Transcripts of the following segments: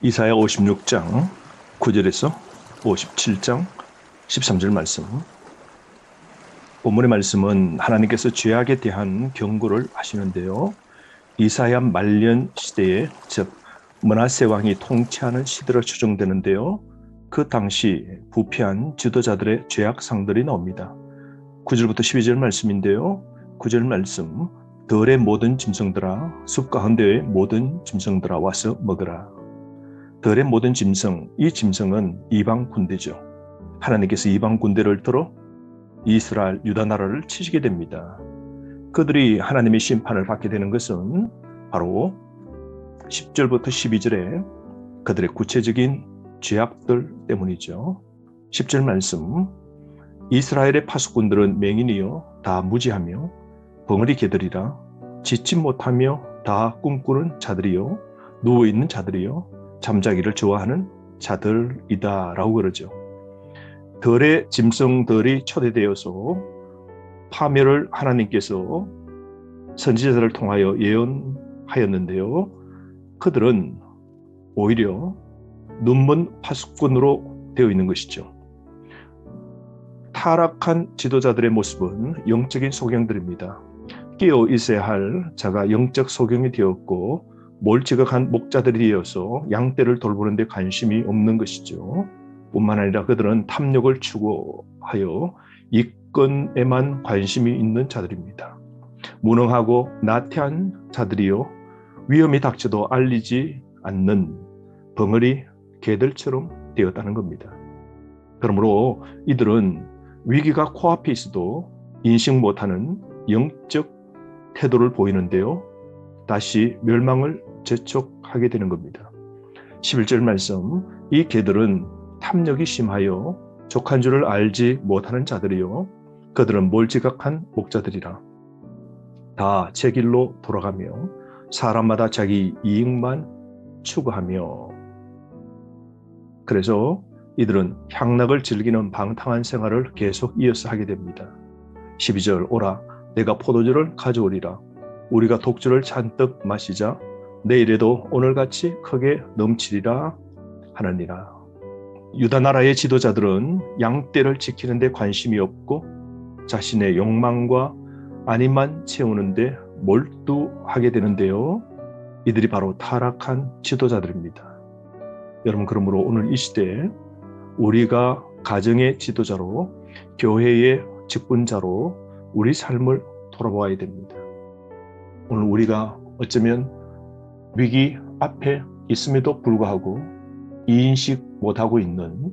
이사야 56장 9절에서 57장 13절 말씀. 본문의 말씀은 하나님께서 죄악에 대한 경고를 하시는데요. 이사야 말년 시대에, 즉 므낫세 왕이 통치하는 시대로 추정되는데요. 그 당시 부패한 지도자들의 죄악상들이 나옵니다. 9절부터 12절 말씀인데요. 9절 말씀, 들의 모든 짐승들아, 숲 가운데의 모든 짐승들아 와서 먹으라. 들의 모든 짐승, 이 짐승은 이방 군대죠. 하나님께서 이방 군대를 들어 이스라엘, 유다 나라를 치시게 됩니다. 그들이 하나님의 심판을 받게 되는 것은 바로 10절부터 12절에 그들의 구체적인 죄악들 때문이죠. 10절 말씀, 이스라엘의 파수꾼들은 맹인이요 다 무지하며 벙어리 개들이라, 짓지 못하며 다 꿈꾸는 자들이요 누워있는 자들이요 잠자기를 좋아하는 자들이다 라고 그러죠. 들의 짐승들이 초대되어서 파멸을 하나님께서 선지자들을 통하여 예언하였는데요. 그들은 오히려 눈먼 파수꾼으로 되어 있는 것이죠. 타락한 지도자들의 모습은 영적인 소경들입니다. 깨어 있어야 할 자가 영적 소경이 되었고 몰지각한 목자들이 되어서 양떼를 돌보는 데 관심이 없는 것이죠. 뿐만 아니라 그들은 탐욕을 추구하여 이권에만 관심이 있는 자들입니다. 무능하고 나태한 자들이요 위험이 닥쳐도 알리지 않는 벙어리 개들처럼 되었다는 겁니다. 그러므로 이들은 위기가 코앞에 있어도 인식 못하는 영적 태도를 보이는데요. 다시 멸망을 재촉하게 되는 겁니다. 11절 말씀, 이 개들은 탐욕이 심하여 족한 줄을 알지 못하는 자들이요 그들은 몰지각한 목자들이라, 다 제 길로 돌아가며 사람마다 자기 이익만 추구하며. 그래서 이들은 향락을 즐기는 방탕한 생활을 계속 이어서 하게 됩니다. 12절, 오라 내가 포도주를 가져오리라, 우리가 독주를 잔뜩 마시자, 내일에도 오늘같이 크게 넘치리라 하느니라. 유다 나라의 지도자들은 양떼를 지키는 데 관심이 없고 자신의 욕망과 안위만 채우는 데 몰두하게 되는데요. 이들이 바로 타락한 지도자들입니다. 여러분, 그러므로 오늘 이 시대에 우리가 가정의 지도자로, 교회의 직분자로 우리 삶을 돌아보아야 됩니다. 오늘 우리가 어쩌면 위기 앞에 있음에도 불구하고 이인식 못하고 있는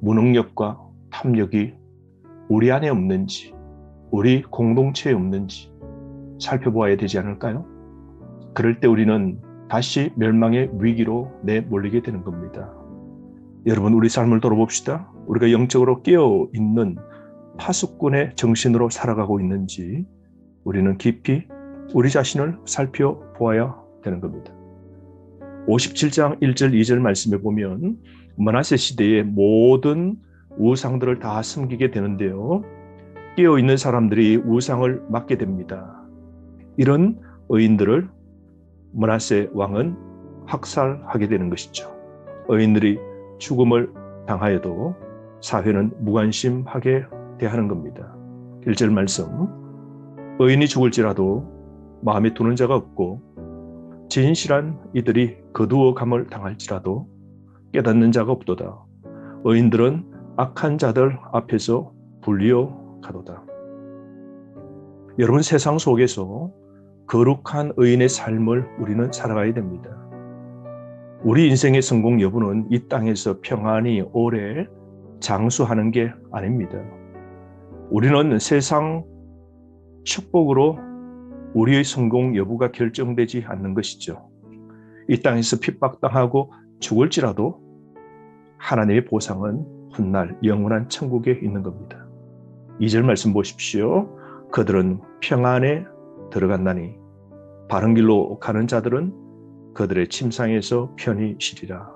무능력과 탐욕이 우리 안에 없는지, 우리 공동체에 없는지 살펴보아야 되지 않을까요? 그럴 때 우리는 다시 멸망의 위기로 내몰리게 되는 겁니다. 여러분, 우리 삶을 돌아봅시다. 우리가 영적으로 깨어있는 파수꾼의 정신으로 살아가고 있는지 우리는 깊이 우리 자신을 살펴보아야 되는 겁니다. 57장 1절 2절 말씀에 보면 므낫세 시대의 모든 우상들을 다 섬기게 되는데요. 깨어있는 사람들이 우상을 맡게 됩니다. 이런 의인들을 므낫세 왕은 학살하게 되는 것이죠. 의인들이 죽음을 당하여도 사회는 무관심하게 대하는 겁니다. 1절 말씀, 의인이 죽을지라도 마음에 두는 자가 없고 진실한 이들이 거두어감을 당할지라도 깨닫는 자가 없도다. 의인들은 악한 자들 앞에서 불리어 가도다. 여러분, 세상 속에서 거룩한 의인의 삶을 우리는 살아가야 됩니다. 우리 인생의 성공 여부는 이 땅에서 평안히 오래 장수하는 게 아닙니다. 우리는 세상 축복으로 우리의 성공 여부가 결정되지 않는 것이죠. 이 땅에서 핍박당하고 죽을지라도 하나님의 보상은 훗날 영원한 천국에 있는 겁니다. 2절 말씀 보십시오. 그들은 평안에 들어간다니 바른 길로 가는 자들은 그들의 침상에서 편히 쉬리라.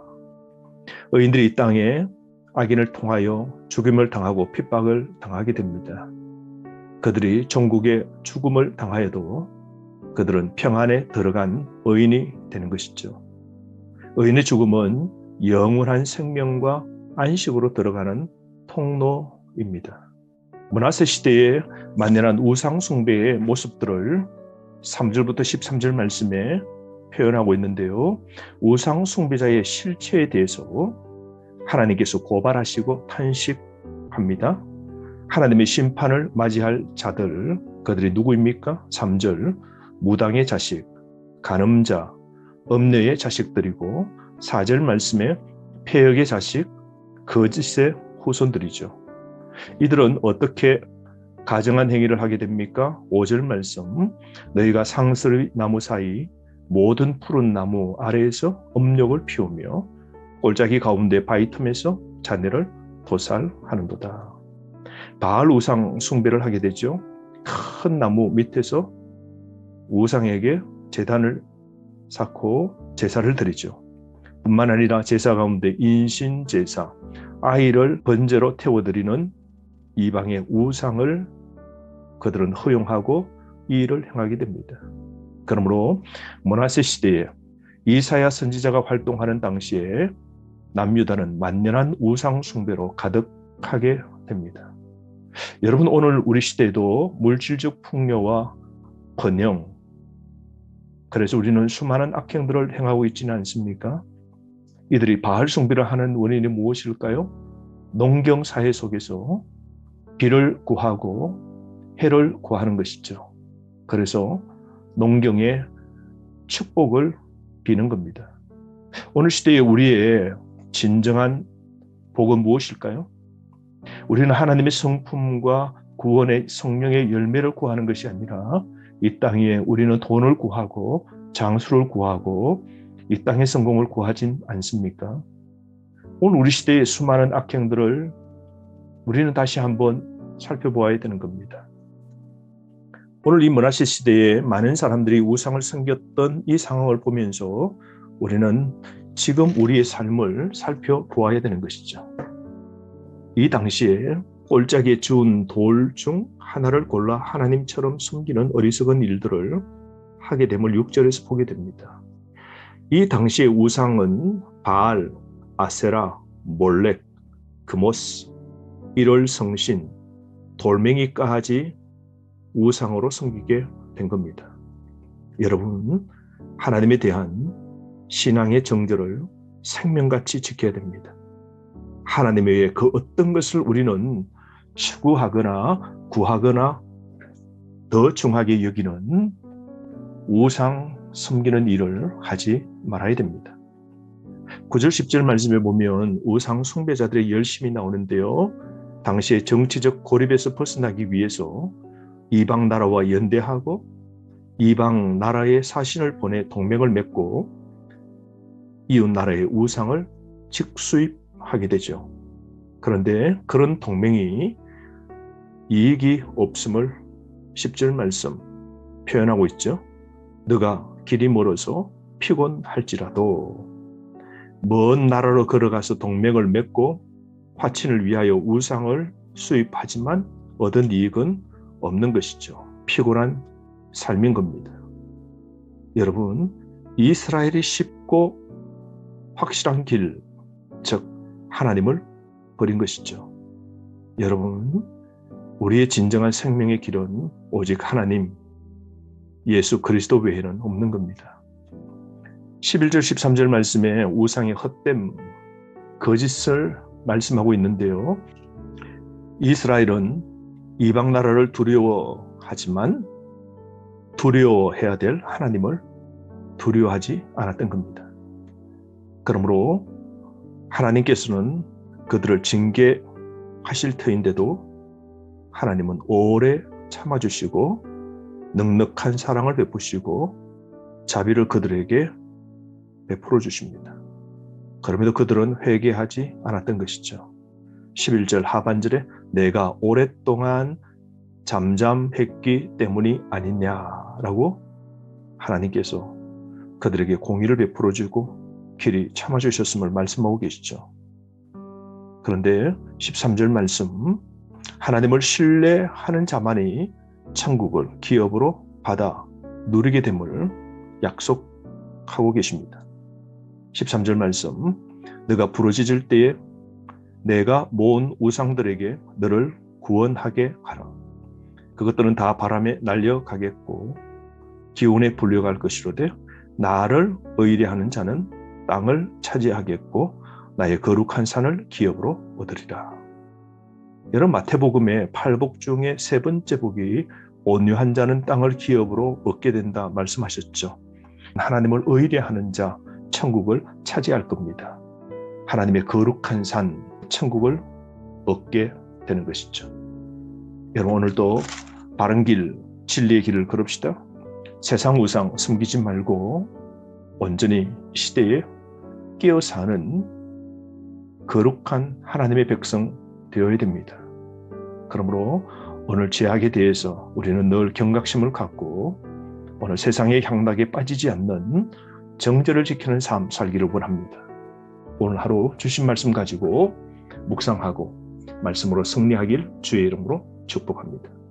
의인들이 이 땅에 악인을 통하여 죽임을 당하고 핍박을 당하게 됩니다. 그들이 종국의 죽음을 당하여도 그들은 평안에 들어간 의인이 되는 것이죠. 의인의 죽음은 영원한 생명과 안식으로 들어가는 통로입니다. 므낫세 시대의 만연한 우상 숭배의 모습들을 3절부터 13절 말씀에 표현하고 있는데요. 우상 숭배자의 실체에 대해서 하나님께서 고발하시고 탄식합니다. 하나님의 심판을 맞이할 자들, 그들이 누구입니까? 3절, 무당의 자식, 간음자, 음녀의 자식들이고 4절 말씀에 폐역의 자식, 거짓의 후손들이죠. 이들은 어떻게 가증한 행위를 하게 됩니까? 5절 말씀, 너희가 상스의 나무 사이 모든 푸른 나무 아래에서 음욕을 피우며 골짜기 가운데 바위 틈에서 자네를 도살하는도다. 바알 우상 숭배를 하게 되죠. 큰 나무 밑에서 우상에게 제단을 쌓고 제사를 드리죠. 뿐만 아니라 제사 가운데 인신 제사, 아이를 번제로 태워드리는 이방의 우상을 그들은 허용하고 이 일을 행하게 됩니다. 그러므로 므낫세 시대에 이사야 선지자가 활동하는 당시에 남유다는 만연한 우상 숭배로 가득하게 됩니다. 여러분, 오늘 우리 시대에도 물질적 풍요와 번영, 그래서 우리는 수많은 악행들을 행하고 있지는 않습니까? 이들이 바알 숭배를 하는 원인이 무엇일까요? 농경 사회 속에서 비를 구하고 해를 구하는 것이죠. 그래서 농경의 축복을 비는 겁니다. 오늘 시대에 우리의 진정한 복은 무엇일까요? 우리는 하나님의 성품과 구원의 성령의 열매를 구하는 것이 아니라 이 땅에 우리는 돈을 구하고 장수를 구하고 이 땅의 성공을 구하진 않습니까? 오늘 우리 시대의 수많은 악행들을 우리는 다시 한번 살펴보아야 되는 겁니다. 오늘 이 므낫세 시대에 많은 사람들이 우상을 섬겼던 이 상황을 보면서 우리는 지금 우리의 삶을 살펴보아야 되는 것이죠. 이 당시에 골짜기에 주운 돌 중 하나를 골라 하나님처럼 숨기는 어리석은 일들을 하게 됨을 6절에서 보게 됩니다. 이 당시의 우상은 바알, 아세라, 몰렉, 그모스, 일월 성신, 돌멩이까지 우상으로 섬기게 된 겁니다. 여러분, 하나님에 대한 신앙의 정절을 생명같이 지켜야 됩니다. 하나님 외에 그 어떤 것을 우리는 추구하거나 구하거나 더 중하게 여기는 우상 섬기는 일을 하지 말아야 됩니다. 9절 10절 말씀에 보면 우상 숭배자들의 열심이 나오는데요. 당시의 정치적 고립에서 벗어나기 위해서 이방 나라와 연대하고 이방 나라의 사신을 보내 동맹을 맺고 이웃 나라의 우상을 직수입하게 되죠. 그런데 그런 동맹이 이익이 없음을 10절 말씀 표현하고 있죠. 너가 길이 멀어서 피곤할지라도 먼 나라로 걸어가서 동맹을 맺고 화친을 위하여 우상을 수입하지만 얻은 이익은 없는 것이죠. 피곤한 삶인 겁니다. 여러분, 이스라엘이 쉽고 확실한 길, 즉 하나님을 버린 것이죠. 여러분, 우리의 진정한 생명의 길은 오직 하나님, 예수 그리스도 외에는 없는 겁니다. 11절 13절 말씀에 우상의 헛됨, 거짓을 말씀하고 있는데요. 이스라엘은 이방 나라를 두려워하지만 두려워해야 될 하나님을 두려워하지 않았던 겁니다. 그러므로 하나님께서는 그들을 징계하실 터인데도 하나님은 오래 참아주시고 넉넉한 사랑을 베푸시고 자비를 그들에게 베풀어 주십니다. 그럼에도 그들은 회개하지 않았던 것이죠. 11절 하반절에 내가 오랫동안 잠잠했기 때문이 아니냐라고 하나님께서 그들에게 공의를 베풀어 주고 길이 참아주셨음을 말씀하고 계시죠. 그런데 13절 말씀, 하나님을 신뢰하는 자만이 천국을 기업으로 받아 누리게 됨을 약속하고 계십니다. 13절 말씀, 너가 부르짖을 때에 내가 모은 우상들에게 너를 구원하게 하라. 그것들은 다 바람에 날려가겠고 기운에 불려갈 것이로되 나를 의뢰하는 자는 땅을 차지하겠고 나의 거룩한 산을 기업으로 얻으리라. 여러분, 마태복음의 8복 중에 세 번째 복이 온유한 자는 땅을 기업으로 얻게 된다 말씀하셨죠. 하나님을 의뢰하는 자, 천국을 차지할 겁니다. 하나님의 거룩한 산, 천국을 얻게 되는 것이죠. 여러분, 오늘도 바른 길, 진리의 길을 걸읍시다. 세상 우상 숨기지 말고 온전히 시대에 끼어 사는 거룩한 하나님의 백성 되어야 됩니다. 그러므로 오늘 죄악에 대해서 우리는 늘 경각심을 갖고 오늘 세상의 향락에 빠지지 않는 정죄를 지키는 삶 살기를 원합니다. 오늘 하루 주신 말씀 가지고 묵상하고 말씀으로 승리하길 주의 이름으로 축복합니다.